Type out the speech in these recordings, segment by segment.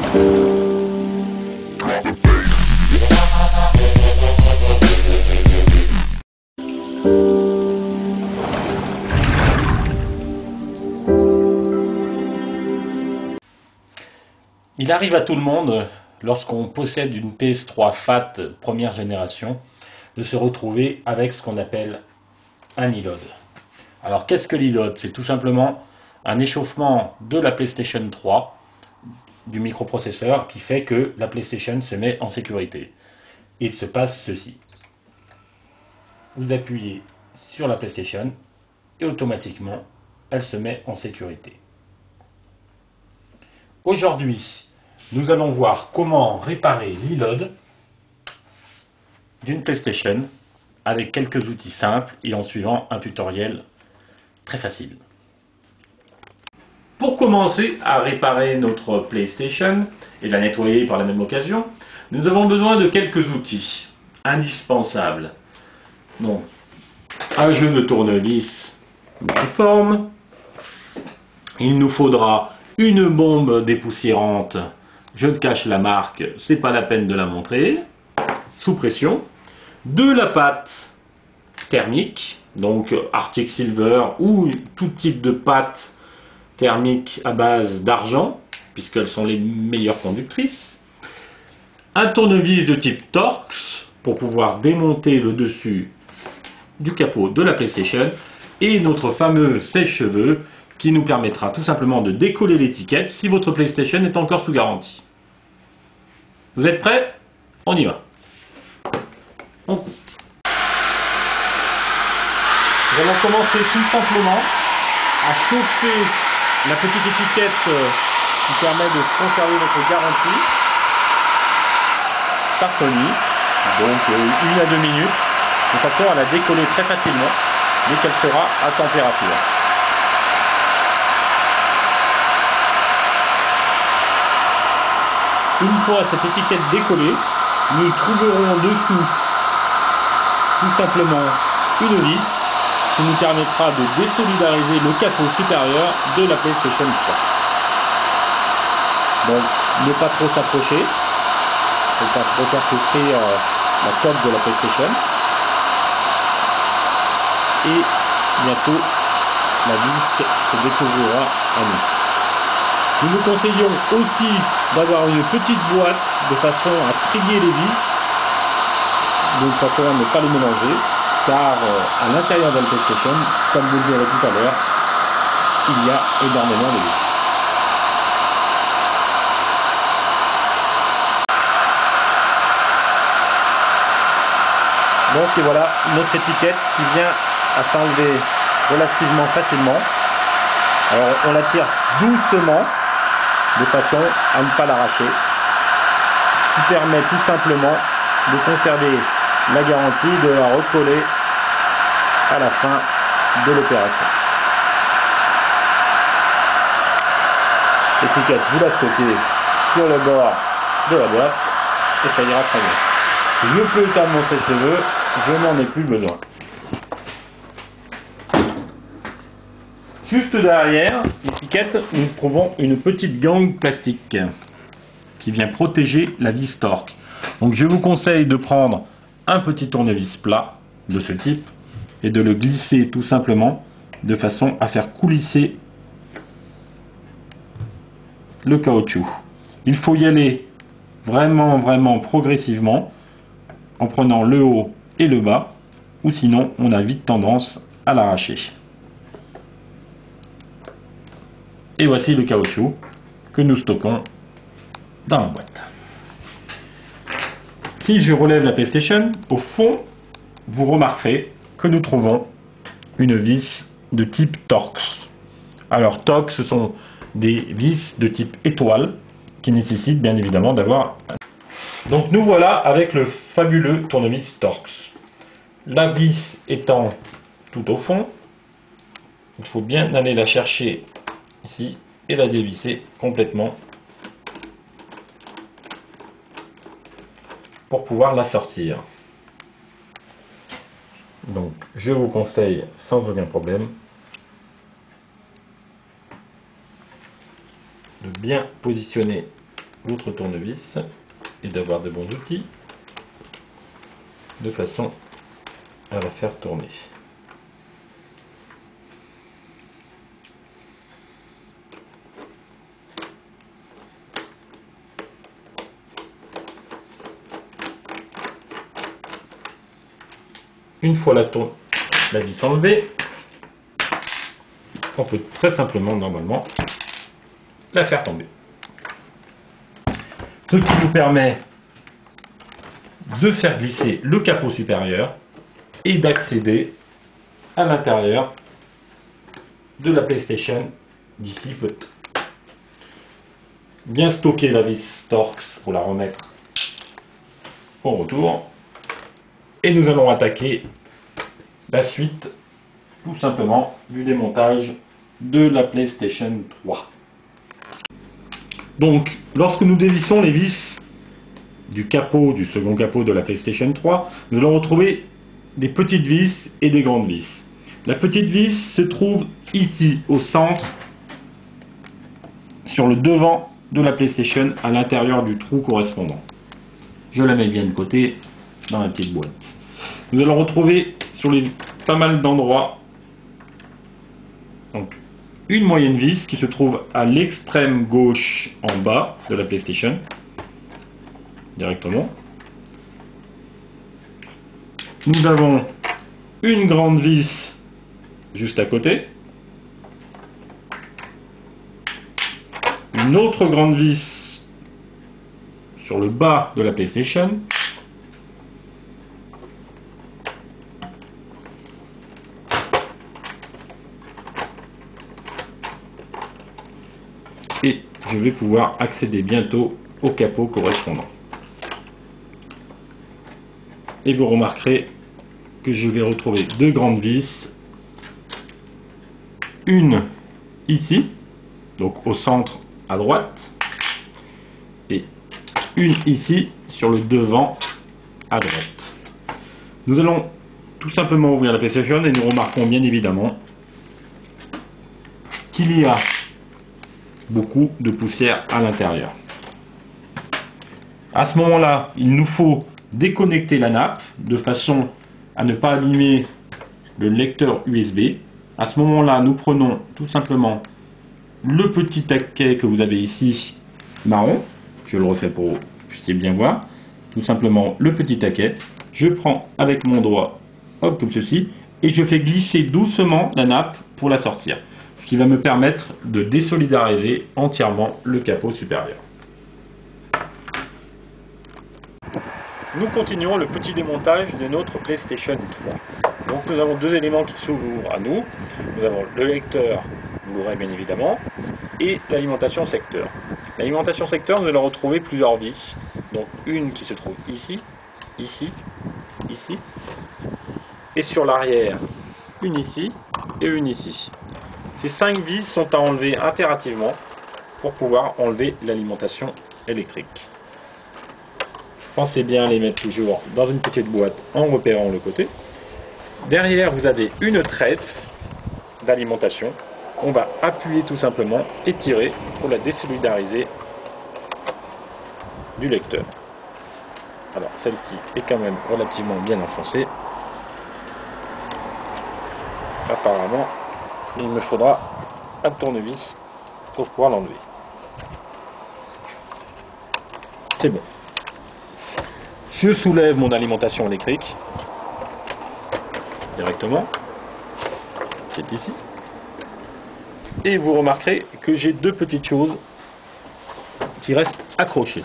Il arrive à tout le monde, lorsqu'on possède une PS3 FAT première génération, de se retrouver avec ce qu'on appelle un e-load. Alors qu'est-ce que l'e-load? C'est tout simplement un échauffement de la PlayStation 3, du microprocesseur, qui fait que la PlayStation se met en sécurité. Il se passe ceci. Vous appuyez sur la PlayStation et automatiquement, elle se met en sécurité. Aujourd'hui, nous allons voir comment réparer l'e-load d'une PlayStation avec quelques outils simples et en suivant un tutoriel très facile. Pour commencer à réparer notre PlayStation et la nettoyer par la même occasion, nous avons besoin de quelques outils indispensables. Donc, un jeu de tournevis multiforme, il nous faudra une bombe dépoussiérante. Je te cache la marque, c'est pas la peine de la montrer, sous pression, de la pâte thermique, donc Arctic Silver ou tout type de pâte thermique à base d'argent, puisqu'elles sont les meilleures conductrices, un tournevis de type Torx pour pouvoir démonter le dessus du capot de la PlayStation, et notre fameux sèche-cheveux qui nous permettra tout simplement de décoller l'étiquette si votre PlayStation est encore sous garantie. Vous êtes prêts? On y va. On coupe. Nous allons commencer tout simplement à chauffer la petite étiquette qui permet de conserver votre garantie par Sony. Donc 1 à 2 minutes. De façon à la décoller très facilement dès qu'elle sera à température. Une fois cette étiquette décollée, nous trouverons dessous tout simplement une vis qui nous permettra de désolidariser le capot supérieur de la PlayStation 3. Donc ne pas trop s'approcher, pour pas trop faire souffrir la coque de la PlayStation. Et bientôt la vis se découvrira à nous. Nous vous conseillons aussi d'avoir une petite boîte de façon à trier les vis, de façon à ne pas les mélanger, car à l'intérieur de la PlayStation, comme vous le verrez tout à l'heure, il y a énormément de vis. Donc et voilà notre étiquette qui vient à s'enlever relativement facilement. Alors on la tire doucement de façon à ne pas l'arracher, ce qui permet tout simplement de conserver la garantie, de la recoller à la fin de l'opération. L'étiquette, vous la souhaitez sur le bord de la boîte et ça ira très bien. Je peux éteindre mon sèche-cheveux, je n'en ai plus besoin. Juste derrière l'étiquette, nous trouvons une petite gangue plastique qui vient protéger la vis Torx. Donc je vous conseille de prendre un petit tournevis plat de ce type et de le glisser tout simplement de façon à faire coulisser le caoutchouc. Il faut y aller vraiment progressivement en prenant le haut et le bas, ou sinon on a vite tendance à l'arracher. Et voici le caoutchouc que nous stockons dans la boîte. Si je relève la PlayStation, au fond, vous remarquerez que nous trouvons une vis de type Torx. Alors Torx, ce sont des vis de type étoile qui nécessitent bien évidemment d'avoir... Donc nous voilà avec le fabuleux tournevis Torx. La vis étant tout au fond, il faut bien aller la chercher ici et la dévisser complètement pour pouvoir la sortir. Donc je vous conseille sans aucun problème de bien positionner l'autre tournevis et d'avoir de bons outils de façon à la faire tourner. Une fois la vis enlevée, on peut très simplement, normalement, la faire tomber. Ce qui nous permet de faire glisser le capot supérieur et d'accéder à l'intérieur de la PlayStation d'ici peu. Bien stocker la vis Torx pour la remettre au retour. Et nous allons attaquer la suite, tout simplement, du démontage de la PlayStation 3. Donc, lorsque nous dévissons les vis du capot, du second capot de la PlayStation 3, nous allons retrouver des petites vis et des grandes vis. La petite vis se trouve ici, au centre, sur le devant de la PlayStation, à l'intérieur du trou correspondant. Je la mets bien de côté, dans la petite boîte. Nous allons retrouver sur pas mal d'endroits donc une moyenne vis qui se trouve à l'extrême gauche en bas de la PlayStation, directement. Nous avons une grande vis juste à côté, une autre grande vis sur le bas de la PlayStation, et je vais pouvoir accéder bientôt au capot correspondant. Et vous remarquerez que je vais retrouver deux grandes vis, une ici, donc au centre à droite, et une ici sur le devant à droite. Nous allons tout simplement ouvrir la PlayStation et nous remarquons bien évidemment qu'il y a beaucoup de poussière à l'intérieur. À ce moment-là, il nous faut déconnecter la nappe de façon à ne pas abîmer le lecteur USB. À ce moment-là, nous prenons tout simplement le petit taquet que vous avez ici, marron. Je le refais pour que vous puissiez bien voir. Tout simplement le petit taquet. Je prends avec mon doigt, hop, comme ceci, et je fais glisser doucement la nappe pour la sortir. Ce qui va me permettre de désolidariser entièrement le capot supérieur. Nous continuons le petit démontage de notre PlayStation 3. Donc nous avons deux éléments qui s'ouvrent à nous. Nous avons le lecteur Blu-ray bien évidemment et l'alimentation secteur. L'alimentation secteur, nous allons retrouver plusieurs vis. Donc une qui se trouve ici, ici, ici. Et sur l'arrière, une ici et une ici. Ces 5 vis sont à enlever impérativement pour pouvoir enlever l'alimentation électrique. Pensez bien à les mettre toujours dans une petite boîte en repérant le côté. Derrière, vous avez une tresse d'alimentation. On va appuyer tout simplement et tirer pour la désolidariser du lecteur. Alors, celle-ci est quand même relativement bien enfoncée. Apparemment, il me faudra un tournevis pour pouvoir l'enlever. C'est bon. Je soulève mon alimentation électrique directement, c'est ici, et vous remarquerez que j'ai deux petites choses qui restent accrochées.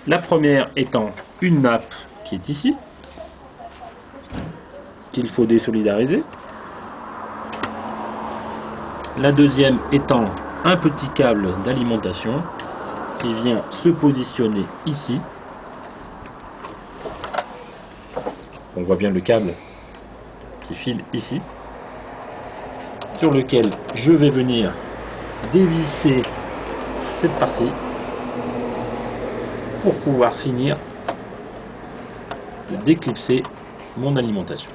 La première étant une nappe qui est ici, qu'il faut désolidariser. La deuxième étant un petit câble d'alimentation qui vient se positionner ici. On voit bien le câble qui file ici, sur lequel je vais venir dévisser cette partie pour pouvoir finir de déclipser mon alimentation.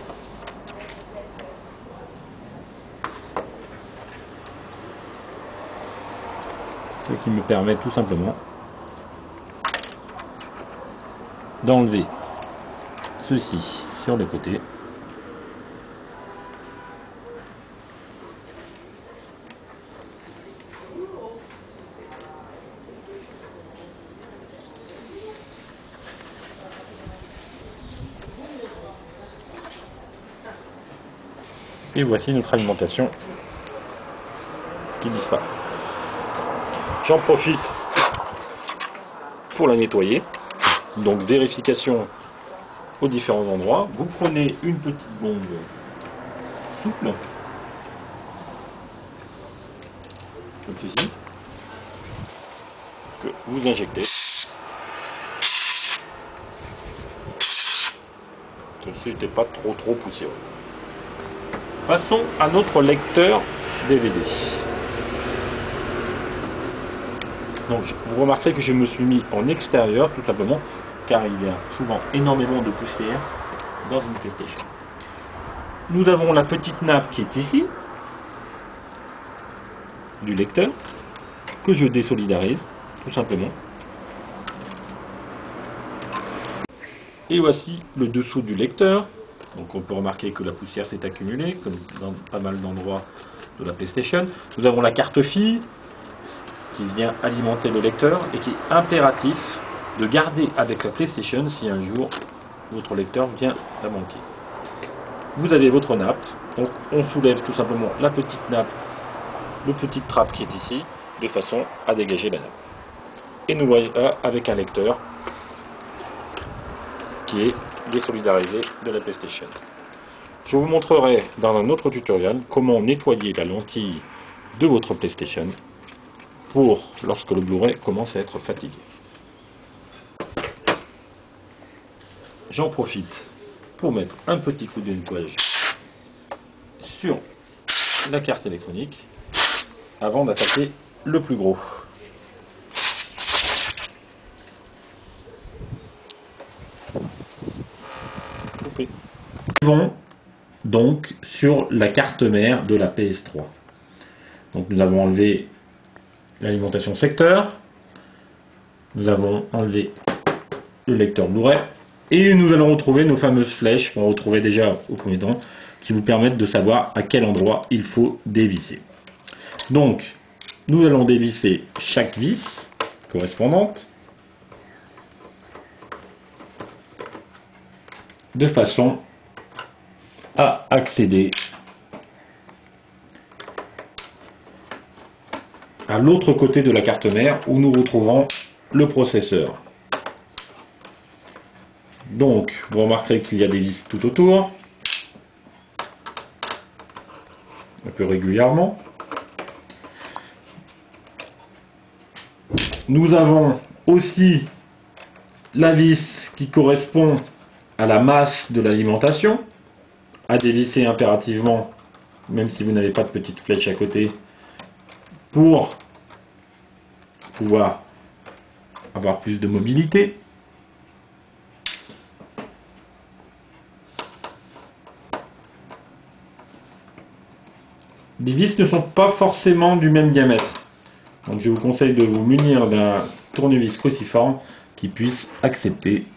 Ce qui me permet tout simplement d'enlever ceci sur le côté. Et voici notre alimentation qui disparaît. J'en profite pour la nettoyer. Donc vérification aux différents endroits. Vous prenez une petite bombe souple, comme ceci, que vous injectez. Ceci n'était pas trop poussiéreux. Passons à notre lecteur DVD. Donc vous remarquerez que je me suis mis en extérieur tout simplement car il y a souvent énormément de poussière dans une PlayStation. Nous avons la petite nappe qui est ici du lecteur que je désolidarise tout simplement. Et voici le dessous du lecteur. Donc on peut remarquer que la poussière s'est accumulée, comme dans pas mal d'endroits de la PlayStation. Nous avons la carte fille qui vient alimenter le lecteur et qui est impératif de garder avec la PlayStation si un jour votre lecteur vient à manquer. Vous avez votre nappe, donc on soulève tout simplement la petite nappe, le petit trappe qui est ici, de façon à dégager la nappe. Et nous voilà avec un lecteur qui est désolidarisé de la PlayStation. Je vous montrerai dans un autre tutoriel comment nettoyer la lentille de votre PlayStation pour lorsque le Blu-ray commence à être fatigué. J'en profite pour mettre un petit coup de nettoyage sur la carte électronique avant d'attaquer le plus gros. Nous arrivons donc sur la carte mère de la PS3. Donc nous avons enlevé l'alimentation secteur, nous avons enlevé le lecteur Blu-ray et nous allons retrouver nos fameuses flèches qu'on retrouvait déjà au premier temps qui vous permettent de savoir à quel endroit il faut dévisser. Donc nous allons dévisser chaque vis correspondante de façon à accéder à l'autre côté de la carte mère où nous retrouvons le processeur. Donc vous remarquerez qu'il y a des vis tout autour, un peu régulièrement. Nous avons aussi la vis qui correspond à la masse de l'alimentation, à dévisser impérativement, même si vous n'avez pas de petite flèche à côté, pour pouvoir avoir plus de mobilité. Les vis ne sont pas forcément du même diamètre. Donc je vous conseille de vous munir d'un tournevis cruciforme qui puisse accepter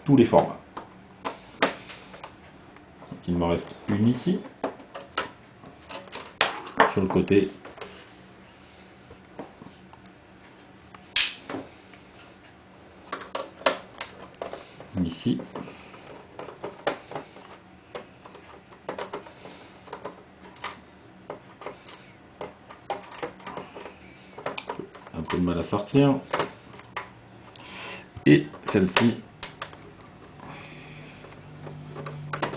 tous les formats. Donc il m'en reste une ici, sur le côté. Ici. Un peu de mal à sortir. Et celle-ci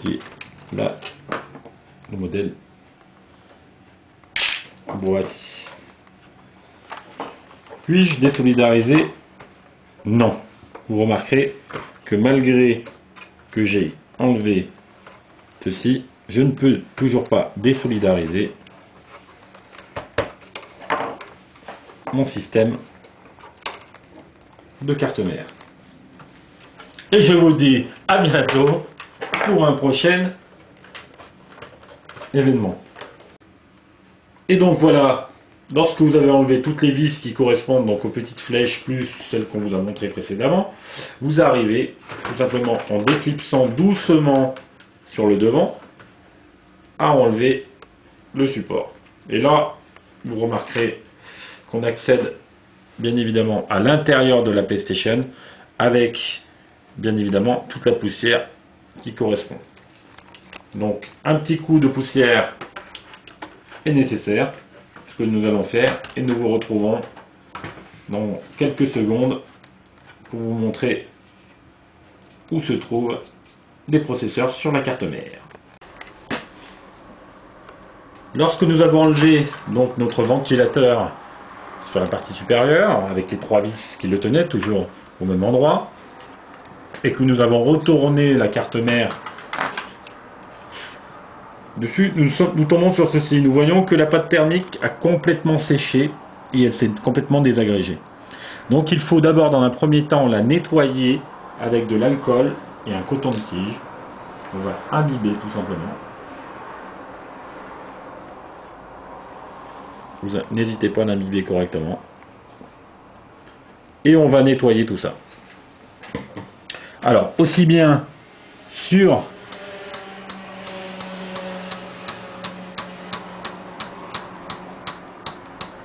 qui est là, le modèle boîte. Puis-je désolidariser? Non. Vous remarquerez que malgré que j'ai enlevé ceci, je ne peux toujours pas désolidariser mon système de carte mère. Et je vous dis à bientôt pour un prochain événement. Et donc voilà lorsque vous avez enlevé toutes les vis qui correspondent donc aux petites flèches plus celles qu'on vous a montrées précédemment, vous arrivez tout simplement en déclipsant doucement sur le devant à enlever le support. Et là, vous remarquerez qu'on accède bien évidemment à l'intérieur de la PlayStation avec bien évidemment toute la poussière qui correspond. Donc un petit coup de poussière est nécessaire, ce que nous allons faire, et nous vous retrouvons dans quelques secondes pour vous montrer où se trouvent les processeurs sur la carte mère. Lorsque nous avons enlevé donc notre ventilateur sur la partie supérieure, avec les 3 vis qui le tenaient toujours au même endroit, et que nous avons retourné la carte mère dessus, nous tombons sur ceci. Nous voyons que la pâte thermique a complètement séché et elle s'est complètement désagrégée. Donc il faut d'abord dans un premier temps la nettoyer avec de l'alcool et un coton de tige. On va imbiber tout simplement. N'hésitez pas à l'imbiber correctement. Et on va nettoyer tout ça. Alors, aussi bien sur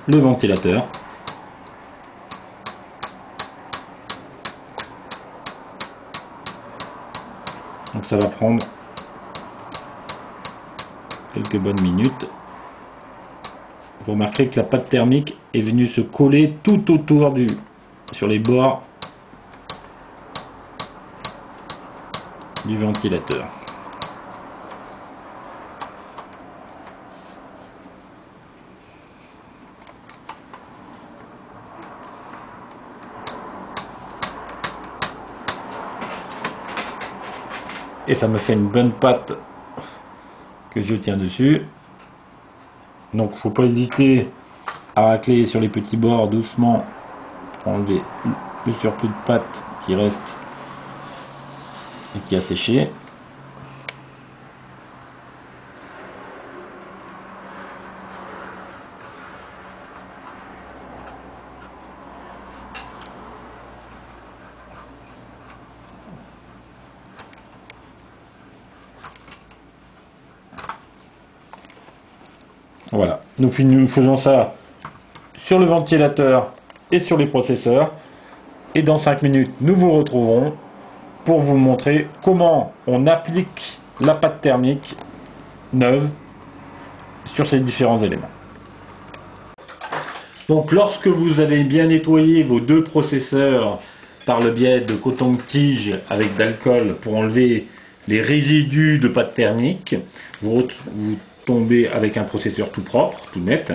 le ventilateur, donc ça va prendre quelques bonnes minutes. Vous remarquerez que la pâte thermique est venue se coller tout autour sur les bords du ventilateur. Et ça me fait une bonne pâte que je tiens dessus. Donc il ne faut pas hésiter à racler sur les petits bords doucement pour enlever le surplus de pâte qui reste et qui a séché. Voilà, nous faisons ça sur le ventilateur et sur les processeurs. Et dans 5 minutes, nous vous retrouverons pour vous montrer comment on applique la pâte thermique neuve sur ces différents éléments. Donc lorsque vous avez bien nettoyé vos 2 processeurs par le biais de coton de tige avec d'alcool pour enlever les résidus de pâte thermique, vous tombez avec un processeur tout propre, tout net.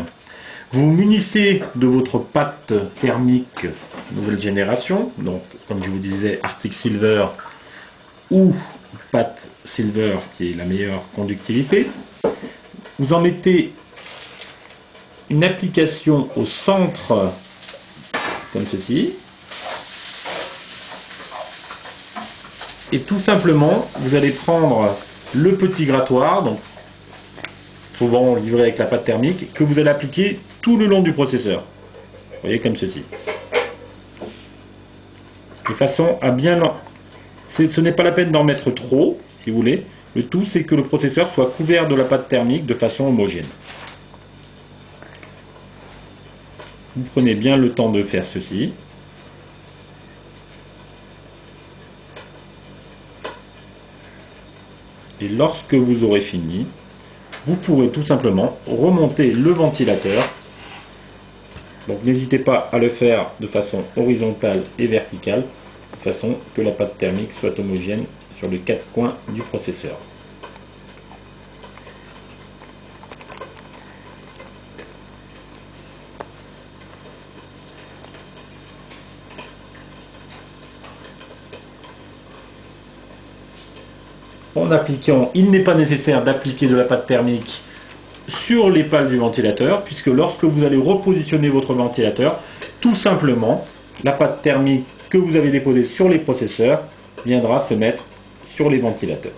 Vous vous munissez de votre pâte thermique nouvelle génération, donc comme je vous disais Arctic Silver ou pâte Silver qui est la meilleure conductivité. Vous en mettez une application au centre comme ceci et tout simplement vous allez prendre le petit grattoir, donc souvent livré avec la pâte thermique, que vous allez appliquer tout le long du processeur. Vous voyez, comme ceci. De façon à bien... Ce n'est pas la peine d'en mettre trop, si vous voulez. Le tout, c'est que le processeur soit couvert de la pâte thermique de façon homogène. Vous prenez bien le temps de faire ceci. Et lorsque vous aurez fini, vous pourrez tout simplement remonter le ventilateur. Donc n'hésitez pas à le faire de façon horizontale et verticale, de façon que la pâte thermique soit homogène sur les 4 coins du processeur. En appliquant, il n'est pas nécessaire d'appliquer de la pâte thermique sur les pales du ventilateur, puisque lorsque vous allez repositionner votre ventilateur, tout simplement, la pâte thermique que vous avez déposée sur les processeurs viendra se mettre sur les ventilateurs.